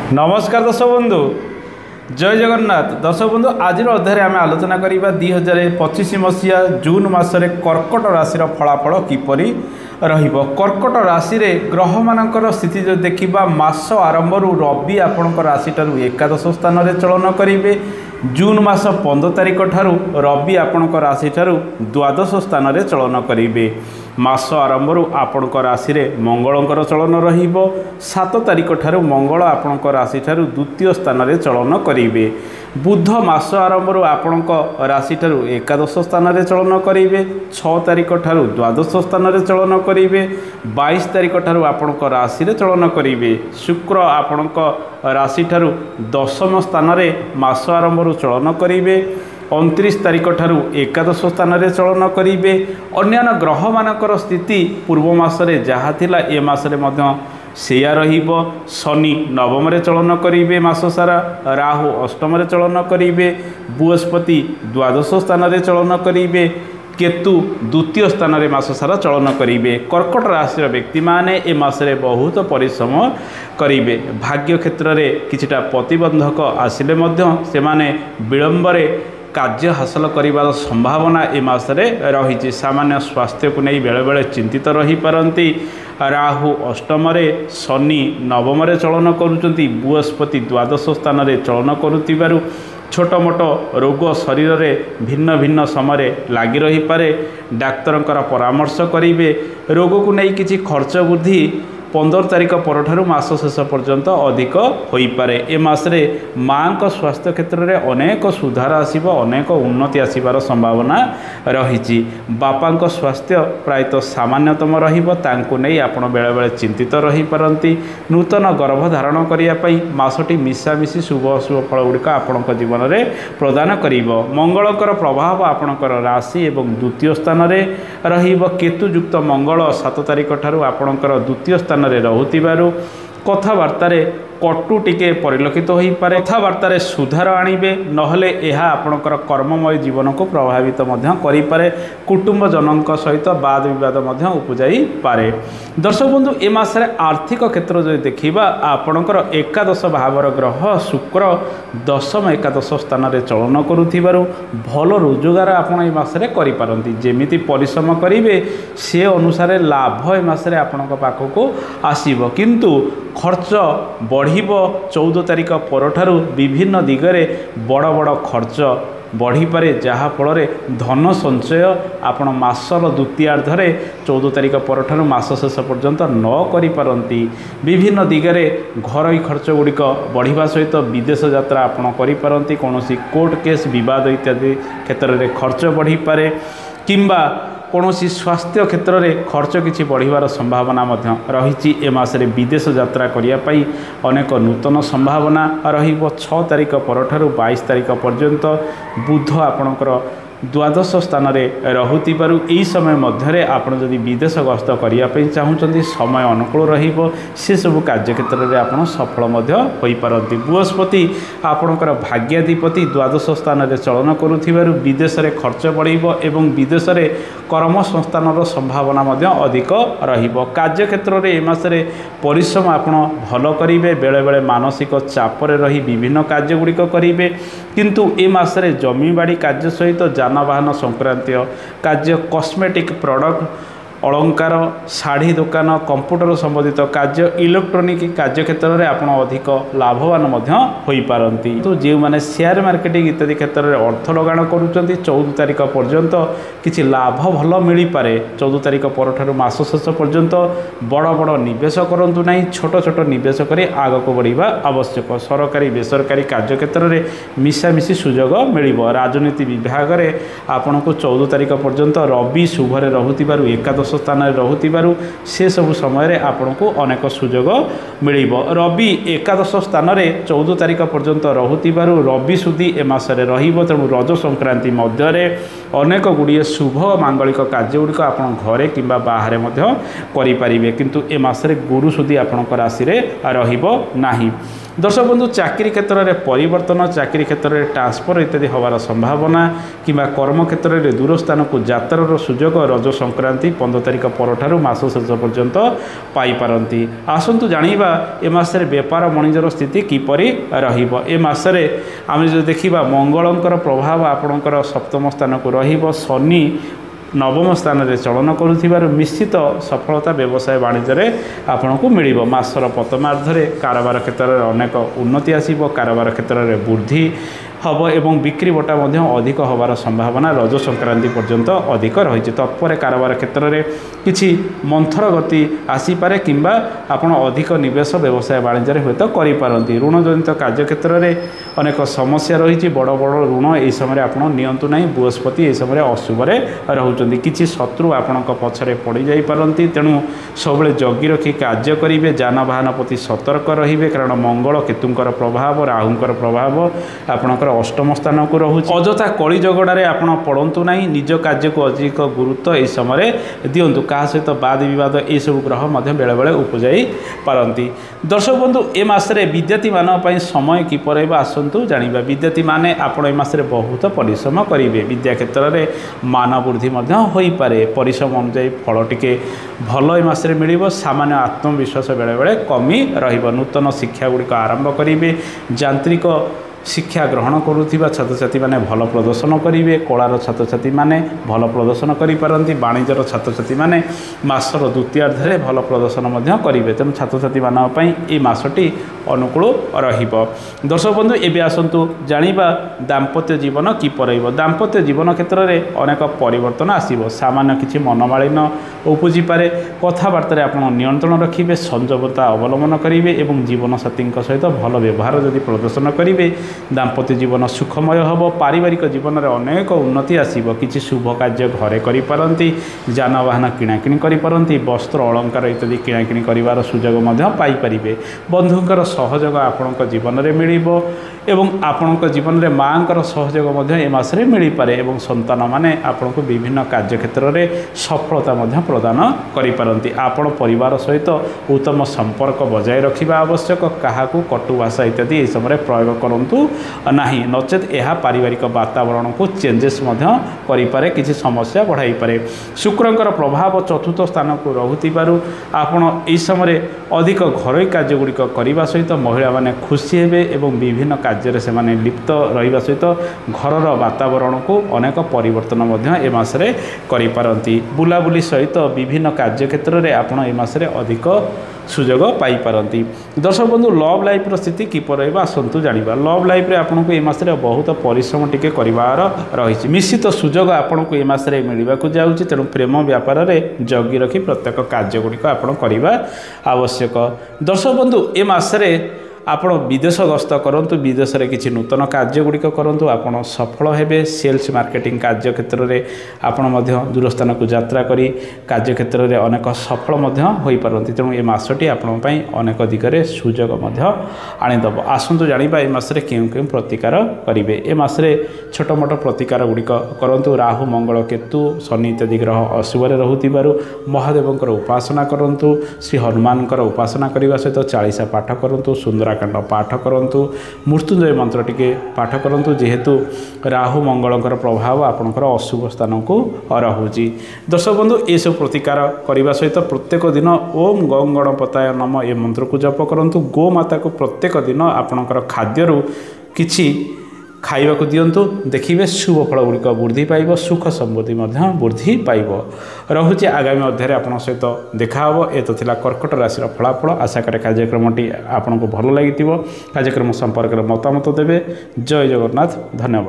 नमस्कार दर्शक बंधु जय जगन्नाथ। दर्शक बंधु आज अध्याय आम आलोचना करवा 2025 मसीहा जून मासरे कर्कट राशि फलाफल किपरि रहिबो। कर्कट राशि रे ग्रह मानकर स्थिति जो देखिबा मास आरंभ रवि आपणकर राशि ठारू एकादश स्थान रे चलन करिवे। जून मास 15 तारिख ठारू रवि आपणकर राशि ठारू द्वादश स्थान रे चलन करिवे। मास आरंभ आपणकर राशि रे मंगलंकर चलन रहिबो। 7 तारिख ठारू मंगल आपणकर राशि ठारू द्वितीय स्थान रे चलन करिवे। बुध मास आरंभ आपणक राशि ठारू एकादश स्थान रे चलन करिवे। 6 तारिख ठारू द्वादश स्थान रे चलन करिवे। 22 तारिख ठारू आपणक राशि रे चलन करिवे। शुक्र आपणक राशि ठारू दशम स्थान रे मास आरंभ चलन करिवे। 29 तारिख ठारू एकादश स्थान रे चलन करिवे। अन्यान्य ग्रह मानकर स्थिति पूर्व मासरे जहाँ थिला ए मासरे मध्य सेया रहिबो। शनि नवम रे चलन करिवे मास सारा। राहु अष्टम रे चलन करिवे। बृहस्पति द्वादश स्थान रे चलन करिवे। केतु द्वितीय स्थान रे मास सारा चलन करिवे। कर्कट राशि व्यक्ति माने ए मासरे बहुत परिश्रम करिवे। भाग्य क्षेत्र रे किछिटा प्रतिबंधक आसिले मध्य से माने विलंब रे कार्य हासिल करिवार संभावना ए मासरे रही। सामान्य स्वास्थ्य को नहीं बेले बेले चिंतित रही पारंती। राहु अष्टम रे, शनि नवम रे चलन करुचंती। बृहस्पति द्वादश स्थान रे चलन करुतिबारु छोट मोट रोग शरीर में भिन्न भिन्न समय लगी रही पारे। डाक्तर परामर्श करेंगे। रोग को नहीं किसी खर्च वृद्धि 15 तारिख पर मास शेष पर्यंत अधिक हो पारे। ए मासरे माँ का स्वास्थ्य क्षेत्र में अनेक सुधार आसीबो, अनेक उन्नति आसीबार संभावना रही। बापा का स्वास्थ्य प्रायतः सामान्यतम रहिबो, तांको नहीं आपण बेले बेले चिंतित रही पारंती। नूतन गर्भ धारण करने मासटी मिशामिशी शुभ अशुभ फल गुड़िक आपण जीवन में प्रदान करिबो। मंगलकर प्रभाव आपणकर राशि एवं द्वितीय स्थान रे रहिबो। केतुयुक्त मंगल 7 तारिख ठारू आपणकर द्वितीय स्थान रे रहुतिबारु कथबार्ता कटु टिके परिलक्षित हो पारे। कथबार्ता सुधार आणिबे, नहले यह आपणकर कर्ममय जीवन को प्रभावित करि पारे। कुटुंब जनक सहित वाद विवाद उपजाई पारे। दर्शक बंधु ए मासरे आर्थिक क्षेत्र जो देखिबा आपणकर एकादश भावर ग्रह शुक्र दशम एकादश स्थान रे चलन करुथिबारु भल रोजगार आपण ए मासरे करि पारंती। जेमिति परिश्रम करिवे से अनुसार लाभ ए मासरे आपणक पाखको आसीबो, किंतु खर्च बढ़िबो। 14 तारिख परठारु विभिन्न दिगरे बड़ बड़ खर्च बढ़ी पारे, जहाँ फल धन संचय आपण मासर द्वितीयार्धरे 14 तारिख परठारु मास शेष पर्यंत न करि पारंती। विभिन्न दिगरे घरोई खर्च गुड़िक बढ़िबा सहित विदेश यात्रा आपण करि पारंती। कोनोसी कोर्ट केस विवाद इत्यादि क्षेत्र में खर्च बढ़ी पारे, किंबा कौनसी स्वास्थ्य क्षेत्र में खर्च किछि बढ़िवार संभावना रही। ए मासरे विदेश यात्रा करने अनेक नूतन संभावना रही। 6 तारिख परठारु 22 तारिख पर्यंत बुध आपणकर द्वादश स्थान रे रहुतिबारु एही समय मध्यरे आपण जदि विदेश गस्त करने चाहूँगी समय अनुकूल रहिबो। से सब कार्य क्षेत्र में आपण सफल हो पारंती। बृहस्पति आपणकर भाग्याधिपति द्वादश स्थान रे चलन करुथिबारु विदेश रे खर्च बढ़िबो एवं विदेश रे कर्म संस्थान संभावना अधिक रहिबो। कार्य क्षेत्र में ए मासरे परिश्रम आपण भल करिवे। बेले बेले मानसिक चापरे रही विभिन्न कार्य गुड़िक करिवे, किंतु ए मासरे जमी बाड़ी कार्य सहित यानवाहन संक्रांतीय कार्य, कॉस्मेटिक प्रोडक्ट, अलंकार, शाढ़ी दुकान, कंप्यूटर संबंधित कार्य, इलेक्ट्रोनिक कार्य क्षेत्र में आप अधिक लाभवान हो पारंती। तो जो मैंने शेयर मार्केटिंग इत्यादि क्षेत्र में अर्थ लगाण करुँच 14 तारिख पर्यंत किसी लाभ भल मिल पारे। 14 तारिख पर मास शेष पर्यंत बड़ बड़ निवेश करूँ ना, छोट छोट निवेश कर आग को बढ़ा आवश्यक। सरकारी बेसरकारी कार्य क्षेत्र में मिशामिशी सुजोग मिल। राजनीति विभाग में आपन को 14 तारिख पर्यंत रवि शुभरे रहुतिबारु एकादश स्थान रहुतिबारु से सब समय आपण को अनेक सुजोग मिल। रवि एकादश स्थान रे 14 तारिख पर्यंत रहुतिबारु रवि सुधी ए मासरे रहिबो। तेणु रज संक्रांति मध्य अनेक गुड़िए शुभ मांगलिक कार्य गुड़िक आपण घरे किंबा बाहर करि पारिबे, किंतु ए मासरे गुरु सुधी आपणक राशि रे रहिबो नाही। दर्शक बंधु चाकरी क्षेत्र में परिवर्तन, चाकरी क्षेत्र में ट्रांसफर इत्यादि हवार संभावना, किंबा कर्म क्षेत्र में दूर स्थान को यात्रार सुजोग रज संक्रांति 15 15 तारिख परठारु मास शेष पर्यंत पाइपारती। आसतु जानिबा ए मासरे बेपार वाणिज्यर स्थिति किपरि रहिबो। ए मासरे आमे जो देखिबा मंगलंकर प्रभाव आपणकर सप्तम स्थान को रहिबो। शनि नवम स्थान में चलन करुथिबारु निश्चित सफलता व्यवसाय वाणिज्य आपन को मिलिबो। मासर प्रथमार्धरे कारोबार क्षेत्र में अनेक उन्नति आसीबो। कारोबार क्षेत्र में वृद्धि हम एवं बिक्री बटा अधिक होबार संभावना रज संक्रांति पर्यंत अधिक रही। तत्पर कारोबार क्षेत्र में किछि मंथर गति आसीपारे किंबा आपण अधिक निवेश व्यवसाय वाणिज्य हुए तो करिपारंती। ऋण जनित कार्य क्षेत्र में अनेक समस्या रही। बड़ बड़ ऋण यह समय आपड़ नियंतु नहीं। बृहस्पति यह समय अशुभरे रोचंती। किछि शत्रु आपण पछरे पड़ जाई पारंती। तेणु सब जगी रखी कार्य करेंगे। जानवाहन प्रति सतर्क रहिबे कारण मंगल केतुंकर प्रभाव राहुंकर प्रभाव आपणकर अष्टम स्थान को रोचे। अजथा कली झगड़े आपड़ पड़तु ना। निज कार्य को अधिक गुरुत्व यह समय दिंतु। क्या सहित बाद विवाद ये सब ग्रह बेले बेले उपजाई पारती। दर्शक बंधु ए मासरे विद्यार्थी मान समय किपर आसतु जानिबा। विद्यार्थी माने आपण ए मासरे बहुत परिश्रम करेंगे। विद्या क्षेत्र में मान वृद्धि होई पारे। परिश्रम अनुଯାयी फल टिके भल ए मासरे मिलिबो। सामान्य आत्मविश्वास बेले बेले कमी रहिबो। नूतन शिक्षा गुड़िक आरंभ करेंगे। यांत्रिक शिक्षा ग्रहण करुवा छात्र छात्री मैंने भल प्रदर्शन करेंगे। कलार छात्र छात्री मैंने भल प्रदर्शन करें। वाणिज्यर छात्र छात्री मैंने मासर द्वितीयार्धे भल प्रदर्शन करेंगे। तेणु छात्र छात्री मानी मासटी अनुकूल रहिबो। दर्शक बंधु एबे आसतु जानिबा दाम्पत्य जीवन किपर रहिबो। दाम्पत्य जीवन क्षेत्र में अनेक परिवर्तन आसिबो। सामान्य किछि मनमालिन्य उपजी पारे। कथबार्ता आप नियंत्रण रखिए। संयमता अवलंबन करेंगे और जीवन साथी सहित भल व्यवहार जदि प्रदर्शन करेंगे दाम्पत्य जीवन सुखमय हम। पारिवारिक जीवन में अनेक उन्नति आसिबो। किछि शुभ कार्य घरे करिपारंती। जानवाहन किणाकिणी करिपारंती। वस्त्र अलंकार इत्यादि किणाकिणी करिवार सुजोग मध्य पाई परिबे। बंधुंकर सहयोग आपणक जीवन में मिलिबो एवं आपणक जीवन में माँकर सहयोग मध्य ए मासरे मिली पारे। एवं संतान माने आपणको विभिन्न कार्य क्षेत्र में सफलता मध्य प्रदान करिपारंती। आपण परिवार सहित उत्तम संपर्क बजाय रखिबा आवश्यक। काहाकू कटु भाषा इत्यादि ए समय प्रयोग करंतु नाही। नचेत यह पारिवारिक वातावरण को चेंजेस करें। किसी समस्या बढ़ाई पारे। शुक्रंकर प्रभाव चतुर्थ स्थान को रहुतिबारु आपण एई समय अधिक घरोई कार्य गुड़िक करने सहित महिला माने खुशी हेबे एवं विभिन्न कार्य से माने लिप्त रहिबा सहित घरर वातावरण को अनेक परिवर्तन मध्य ए मासरे करि पारंती। बुलाबुली सहित विभिन्न कार्य क्षेत्र में आपण ए मासरे अधिक सुजोग पाई पारंती। दर्शक बंधु लव लाइफ स्थिति किपर रहिबा आसतु जानिबा। लव लाइफ रे आपनको ए मासरे बहुत परिश्रम टिके करिवार रहिछि। निश्चित सुजोग आपनको ए मासरे मिलिबा को जाउछि। तेणु प्रेम व्यापार रे जगी रखी प्रत्येक कार्य गुड़िक आपण करिबा आवश्यक। दर्शक बंधु ए मासरे आपण विदेश गस्त करंतु। विदेश में किसी नूतन कार्य गुड़िक करूँ। आपड़ सफल हेबे। सेल्स मार्केटिंग कार्य क्षेत्र में आपण दूर स्थान को यात्रा करी कार्य क्षेत्र में अनेक सफल हो पारती। तेणु ए मासटी आपण अनेक दिगरे सुजोग आनीदेव। आसतु जानिबा ए मासरे केउं केउं प्रतिकार करेंगे। ए मासरे छोट मोट प्रतिकार गुड़िक करूँ। राहु मंगल केतु शनि इत्यादि ग्रह अशुभरे रहुतिबारु महादेवंकर उपासना करूँ। श्री हनुमानकर उपासना करने सहित 40 पाठ करूँ। सुंदराकांड पाठ करूँ। मृत्युंजय मंत्र टिके पाठ करूँ। जेहेतु राहु मंगलकर प्रभाव आपणकर अशुभ स्थान को रहुची। दर्शक बंधु ये सब प्रतिकार करने सहित प्रत्येक दिन ओम गं गणपताय नम ए मंत्र को जप करूँ। गो माता को प्रत्येक दिन आपणकर खाद्यरु किछि खाइबा को दियंतु। देखिए शुभ फल गुड़िक वृद्धि पाइब। सुख समृद्धि वृद्धि पाइब। रहुछि आगामी अध्याय आपन सहित देखा हो। ए तो थिला कर्कट राशि फलाफल। आशा करे कार्यक्रमटी आपन को भल लगी। कार्यक्रम संपर्क में मतामत देवे। जय जगन्नाथ। धन्यवाद।